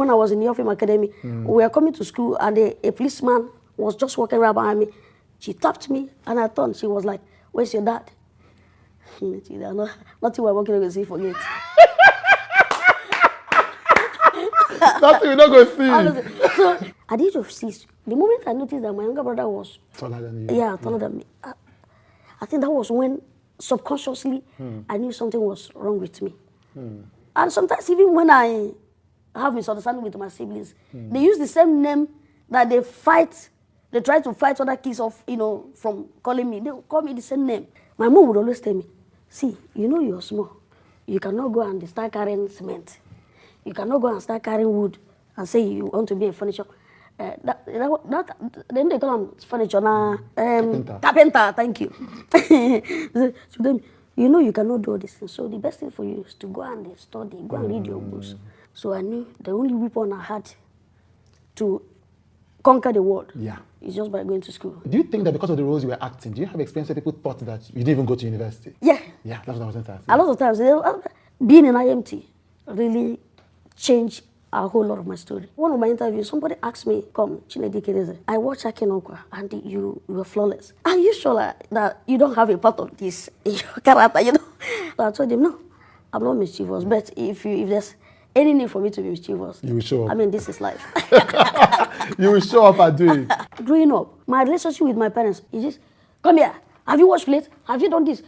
When I was in the York Film Academy, we were coming to school and a policeman was just walking around behind me. She tapped me and I turned. She was like, "Where's your dad?" Nothing we're working on, see, forget. Nothing we're not going to see. So at the age of 6, the moment I noticed that my younger brother was taller than you. Yeah, taller than me. I think that was when subconsciously I knew something was wrong with me. And sometimes even when I have misunderstanding with my siblings, they use the same name that they fight. They try to fight other kids off, from calling me. They call me the same name. My mom would always tell me, "See, you're small. You cannot go and start carrying cement. You cannot go and start carrying wood and say you want to be a furniture." Then they call them furniture now. Carpenter, thank you. To them, you cannot do all this thing. So the best thing for you is to go and study, go and read your books. So I knew the only weapon I had to conquer the world is just by going to school. Do you think that because of the roles you were acting, do you have experience where people thought that you didn't even go to university? Yeah. Yeah, that's what I was going to ask. A lot of times, being in IMT really changed a whole lot of my story. One of my interviews, somebody asked me, "Come, Chinedu Ikedieze, I watched Akinokwa and you were flawless. Are you sure that you don't have a part of this in your character?" So I told him, "No, I'm not mischievous, but if there's any need for me to be mischievous, you will show up. I mean, this is life." You will show up and do it. Growing up, my relationship with my parents is just, "Come here, have you washed plates? Have you done this?"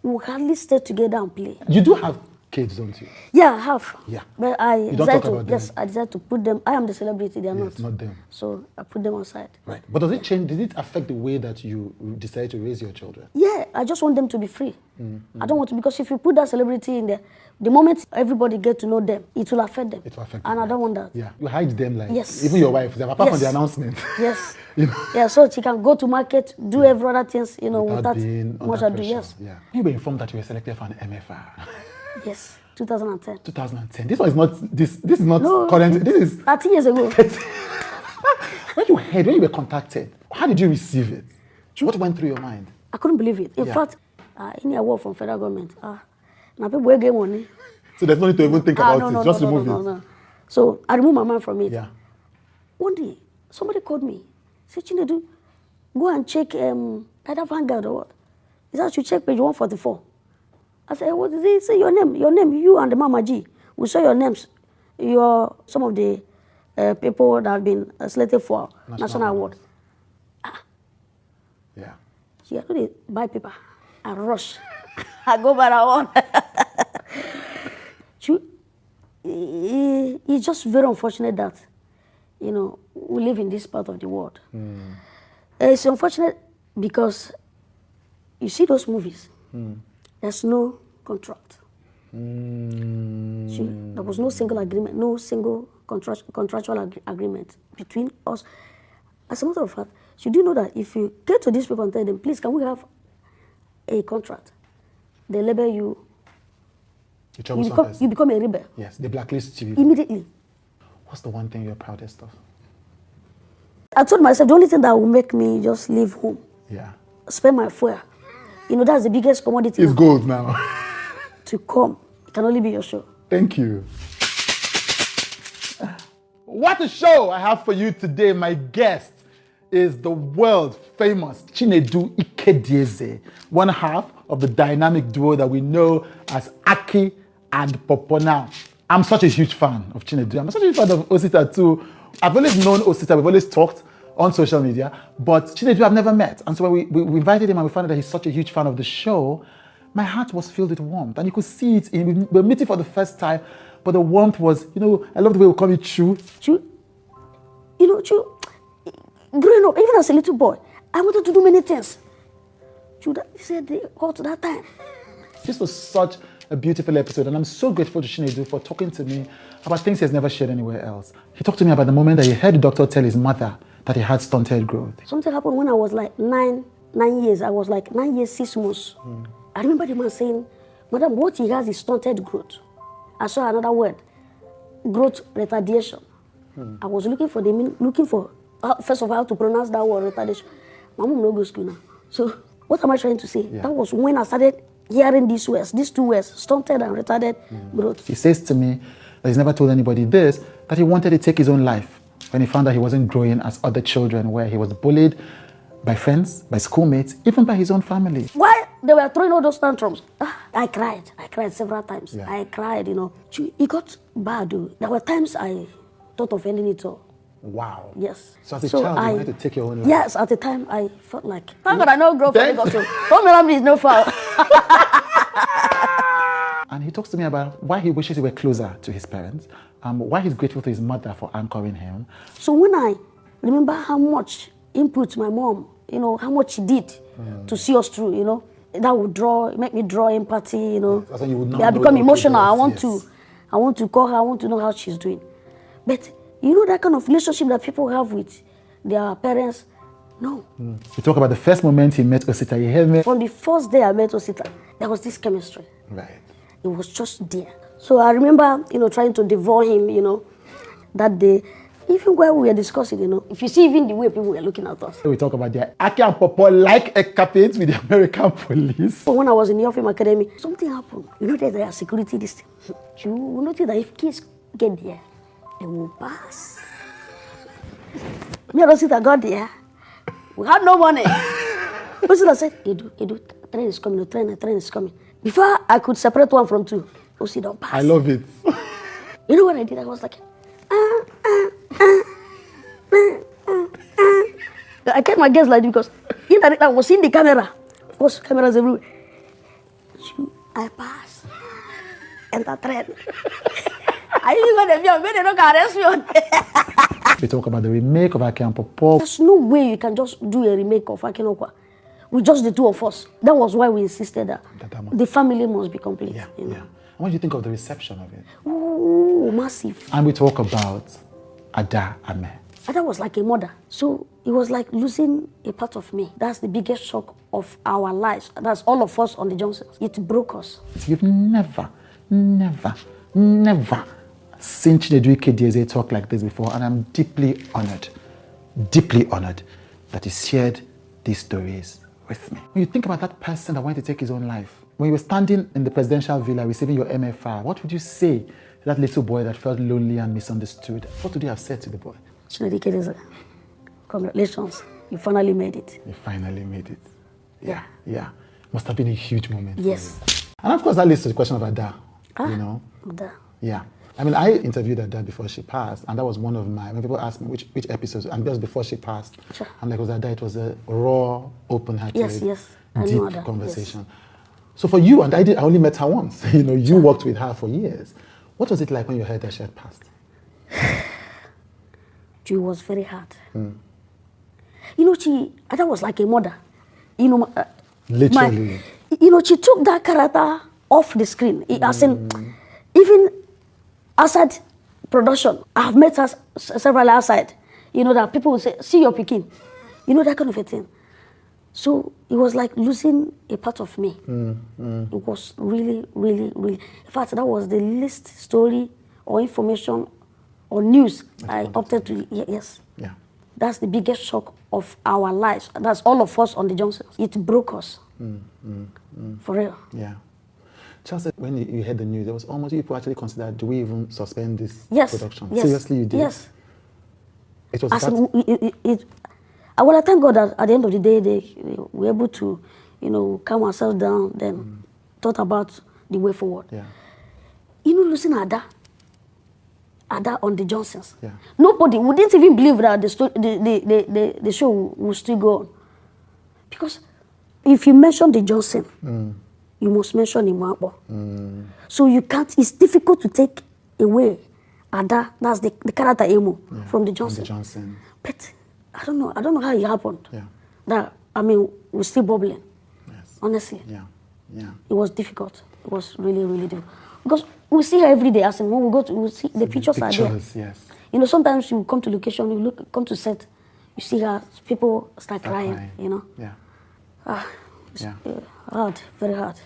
We hardly stay together and play. You do have kids, don't you? Yeah, I have. Yeah. But I You don't talk about them. Yes, I decided to put them. I am the celebrity, they are Yes, not them. So I put them aside. Right. But does it change? Did it affect the way that you decided to raise your children? Yeah, I just want them to be free. I don't want to, because if you put that celebrity in there, the moment everybody get to know them, it will affect them. It will affect and them. I don't want that. Yeah. You hide them like Yes. Even your wife, apart from the announcement. Yes. You know? Yeah, so she can go to market, do every other things, Without without being much under ado. pressure. Yes. Yeah. You were informed that you were selected for an MFR. Yes. 2010. 2010. This one is not this is not No, current. This is 13 years ago. when you were contacted, how did you receive it? What went through your mind? I couldn't believe it. In fact, any award from federal government, now people will get money. So there's no need to even think about no, it. Just remove it. No. So I removed my mind from it. Yeah. One day, somebody called me. Said, "Chinedu, go and check either Vanguard or what." He said, "You check page 144. I said, "What is it?" He said, your name, you and the Mama G. We saw your names. You're some of the people that have been selected for national award." Yeah. See, I know they buy paper. I rush. I go by that one. It's just very unfortunate that, we live in this part of the world. It's unfortunate because you see those movies, there's no contract. See, there was no single agreement, no single contractual agreement between us. As a matter of fact, should you know that if you get to these people and tell them, "Please, can we have a contract?" They label you. You become a rebel. Yes, they blacklist you. Immediately. What's the one thing you're proudest of? I told myself the only thing that will make me just leave home, spend my fuel. That's the biggest commodity. It's gold now. To come, it can only be your show. Thank you. What a show I have for you today. My guest is the world famous Chinedu Ikedieze, one half of the dynamic duo that we know as Aki and Popo. Now, I'm such a huge fan of Chinedu. I'm such a huge fan of Osita too. I've always known Osita. We've always talked on social media, but Chinedu I've never met. And so when we invited him and we found out that he's such a huge fan of the show, my heart was filled with warmth. And you could see it. We were meeting for the first time, but the warmth was, I love the way we call it Chu. Chu, growing up, even as a little boy, I wanted to do many things. Chu, he said they got to that time. This was such a beautiful episode, and I'm so grateful to Chinedu for talking to me about things he has never shared anywhere else. He talked to me about the moment that he heard the doctor tell his mother that he had stunted growth. Something happened when I was like 9 years. I was like 9 years, 6 months. I remember the man saying, "Madam, what he has is stunted growth." I saw another word, growth retardation. I was looking for first of all, how to pronounce that word, retardation. My mom no go school now. So what am I trying to say? That was when I started hearing these two words, stunted and retarded growth. He says to me that he's never told anybody this, that he wanted to take his own life when he found that he wasn't growing as other children, where he was bullied by friends, by schoolmates, even by his own family. While they were throwing all those tantrums, I cried. I cried several times. Yeah. I cried, It got bad, though. There were times I thought of ending it all. Wow. Yes. So as a child, you wanted to take your own life? Yes, at the time, I felt like, thank God I know grow for Lagos. Don't remember is no foul. And he talks to me about why he wishes he were closer to his parents, why he's grateful to his mother for anchoring him. So when I remember how much input my mom, how much she did to see us through, that would make me draw empathy, That's when you would I become emotional. I want to call her, I want to know how she's doing. But that kind of relationship that people have with their parents, no. You talk about the first moment he met Osita. You heard me? From the first day I met Osita, there was this chemistry. Right. It was just there. So I remember, trying to devour him, that day. Even when we were discussing, if you see even the way people were looking at us. We talk about their Aki and Popo like escapades with the American police. So when I was in the Yorfim Academy, something happened. That there are security this thing. You will notice that if kids get there, they will pass. Me and Osita got there. We had no money. Osita said, Edu, train is coming, train is coming. Before I could separate one from two, Osita don't pass. I love it. You know what I did? I was like, I kept my gaze like this because I was in the camera. Of course, cameras everywhere. I pass. Enter train. I even got the view. They don't arrest me. We talk about the remake of Aki and Popo. There's no way you can just do a remake of Aki and Popo with just the two of us. That was why we insisted that the family must be complete. Yeah. What do you think of the reception of it? Oh, massive. And we talk about Ada Ame. Ada was like a mother. So it was like losing a part of me. That's the biggest shock of our lives. That's all of us on the Johnsons. It broke us. You've never seen Chinedu Ikedieze talk like this before, and I'm deeply honored that he shared these stories with me. When you think about that person that wanted to take his own life, when you were standing in the presidential villa receiving your MFR, what would you say to that little boy that felt lonely and misunderstood? What would you have said to the boy? Chinedu Ikedieze, congratulations. You finally made it. You finally made it. Yeah. Must have been a huge moment. Yes. And of course, that leads to the question of Ada. Ada. Yeah. I mean, I interviewed Ada before she passed, and that was one of my, when people ask me which episodes, and that was before she passed. Sure. I'm like, was Ada? It was a raw, open-hearted, deep conversation. Yes. So for you, and I only met her once. You worked with her for years. What was it like when you heard that she had passed? It was very hard. Ada was like a mother. Literally. She took that character off the screen. As in, even outside production, I've met her several outside. That people will say, see your Peking. That kind of a thing. So it was like losing a part of me. It was really, really, really. In fact, that was the least story or information or news I opted to. Yes. Yeah. That's the biggest shock of our lives. That's all of us on the Johnsons. It broke us. For real. Yeah. Charles, when you heard the news, there was almost people actually considered, do we even suspend this production? Yes. Seriously, you did? Yes. It was well, I thank God that at the end of the day, they were able to, calm ourselves down, then thought about the way forward. Yeah. Losing Ada on the Johnsons. Yeah. Nobody wouldn't even believe that the show will still go on. Because if you mention the Johnson, you must mention Imwabo. So you can't, it's difficult to take away Ada, that's the character Emo, from the Johnson. But I don't know how it happened. Yeah. That, we're still bubbling. Yes. Honestly. Yeah. It was difficult. It was really, really difficult. Because we see her every day. As in, when we go to, we see the pictures are there. Yes. Sometimes you come to location, come to set, you see her, people start crying. Yeah. Hard, very hard.